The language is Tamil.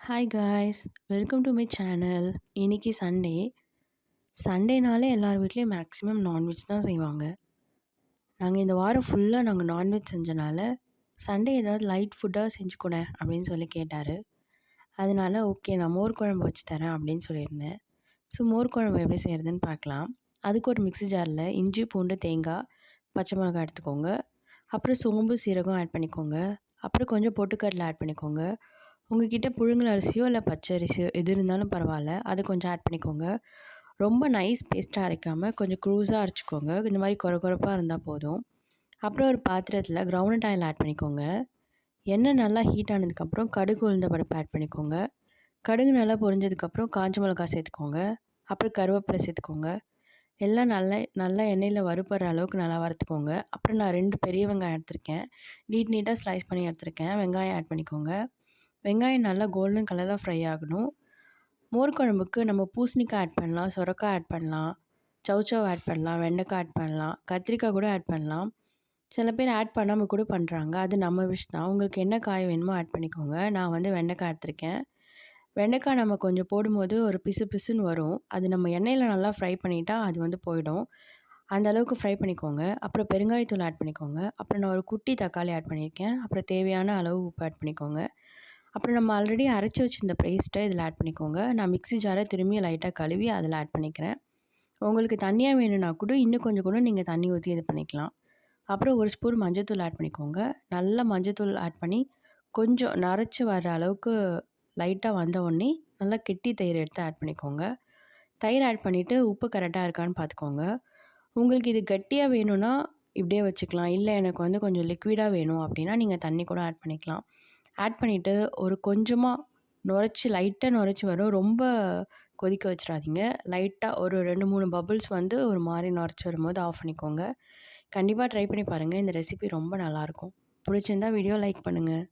Hi guys, welcome to my channel. இன்னைக்கு சண்டே. சண்டேனாலே எல்லார் வீட்லேயும் மேக்ஸிமம் நான்வெஜ் தான் செய்வாங்க. நாங்கள் இந்த வாரம் ஃபுல்லாக நான்வெஜ் செஞ்சனால சண்டே ஏதாவது லைட் ஃபுட்டாக செஞ்சு கொடு அப்படின்னு சொல்லி கேட்டார். அதனால ஓகே, நான் மோர் குழம்பு வச்சு தரேன் அப்படின்னு சொல்லியிருந்தேன். ஸோ மோர் குழம்பு எப்படி செய்கிறதுன்னு பார்க்கலாம். அதுக்கு ஒரு மிக்ஸி ஜாரில் இஞ்சி, பூண்டு, தேங்காய், பச்சை மிளகாய் எடுத்துக்கோங்க. அப்புறம் சோம்பு, சீரகம் ஆட் பண்ணிக்கோங்க. அப்புறம் கொஞ்சம் பொட்டுக்கடலை ஆட் பண்ணிக்கோங்க. உங்ககிட்ட புழுங்கல் அரிசியோ இல்லை பச்சை அரிசியோ எது இருந்தாலும் பரவாயில்ல, அது கொஞ்சம் ஆட் பண்ணிக்கோங்க. ரொம்ப நைஸ் பேஸ்ட்டாக அரைக்காமல் கொஞ்சம் க்ரூஸாக அரைச்சிக்கோங்க. இந்த மாதிரி கொரப்பாக இருந்தால் போதும். அப்புறம் ஒரு பாத்திரத்தில் கிரவுண்ட் ஆயில் ஆட் பண்ணிக்கோங்க. எண்ணெய் நல்லா ஹீட் ஆனதுக்கப்புறம் கடுகு, உளுந்த பருப்பு ஆட் பண்ணிக்கோங்க. கடுகு நல்லா பொரிஞ்சதுக்கப்புறம் காஞ்ச மிளகாய் சேர்த்துக்கோங்க. அப்புறம் கருவேப்பிலை சேர்த்துக்கோங்க. எல்லாம் நல்லா எண்ணெயில் வறுப்படுற அளவுக்கு நல்லா வறுத்துக்கோங்க. அப்புறம் நான் 2 பெரிய வெங்காயம் எடுத்திருக்கேன். நீட்டாக ஸ்லைஸ் பண்ணி எடுத்திருக்கேன். வெங்காயம் ஆட் பண்ணிக்கோங்க. வெங்காயம் நல்லா கோல்டன் கலரில் ஃப்ரை ஆகணும். மோர் குழம்புக்கு நம்ம பூசணிக்காய் ஆட் பண்ணலாம், சுரக்காய் ஆட் பண்ணலாம், சௌச்சவ் ஆட் பண்ணலாம், வெண்டைக்காய் ஆட் பண்ணலாம், கத்திரிக்காய் கூட ஆட் பண்ணலாம். சில பேர் ஆட் பண்ணாமல் கூட பண்ணுறாங்க. அது நம்ம விஷ் தான். உங்களுக்கு என்ன காய் வேணுமோ ஆட் பண்ணிக்கோங்க. நான் வெண்டைக்காய் எடுத்திருக்கேன். வெண்டைக்காய் நம்ம கொஞ்சம் போடும்போது ஒரு பிசு பிசுன்னு வரும். அது நம்ம எண்ணெயில் நல்லா ஃப்ரை பண்ணிட்டா அது போயிடும். அந்த அளவுக்கு ஃப்ரை பண்ணிக்கோங்க. அப்புறம் பெருங்காயத்தூள் ஆட் பண்ணிக்கோங்க. அப்புறம் நான் ஒரு குட்டி தக்காளி ஆட் பண்ணியிருக்கேன். அப்புறம் தேவையான அளவு உப்பு ஆட் பண்ணிக்கோங்க. அப்புறம் நம்ம ஆல்ரெடி அரைச்சி வச்சிருந்த பேஸ்ட்டை இதில் ஆட் பண்ணிக்கோங்க. நான் மிக்ஸி ஜாரை திரும்பி லைட்டாக கழுவி அதில் ஆட் பண்ணிக்கிறேன். உங்களுக்கு தண்ணியாக வேணும்னா கூட இன்னும் கொஞ்சம் கூட நீங்கள் தண்ணி ஊற்றி இது பண்ணிக்கலாம். அப்புறம் ஒரு ஸ்பூன் மஞ்சள்தூள் ஆட் பண்ணிக்கோங்க. நல்லா மஞ்சள்தூள் ஆட் பண்ணி கொஞ்சம் நரைச்சி வர்ற அளவுக்கு லைட்டாக வந்த உடனே நல்லா கெட்டி தயிர் எடுத்து ஆட் பண்ணிக்கோங்க. தயிர் ஆட் பண்ணிவிட்டு உப்பு கரெக்டாக இருக்கான்னு பார்த்துக்கோங்க. உங்களுக்கு இது கட்டியாக வேணும்னா இப்படியே வச்சுக்கலாம். இல்லை எனக்கு கொஞ்சம் லிக்விடாக வேணும் அப்படின்னா நீங்கள் தண்ணி கூட ஆட் பண்ணிக்கலாம். ஆட் பண்ணிவிட்டு ஒரு கொஞ்சமாக லைட்டாக நுரைச்சி வரும். ரொம்ப கொதிக்க வச்சிடாதீங்க. லைட்டாக ஒரு 2, 3 பபுள்ஸ் ஒரு மாதிரி நுரைச்சி வரும்போது ஆஃப் பண்ணிக்கோங்க. கண்டிப்பாக ட்ரை பண்ணி பாருங்கள். இந்த ரெசிபி ரொம்ப நல்லாயிருக்கும். பிடிச்சிருந்தா வீடியோ லைக் பண்ணுங்கள்.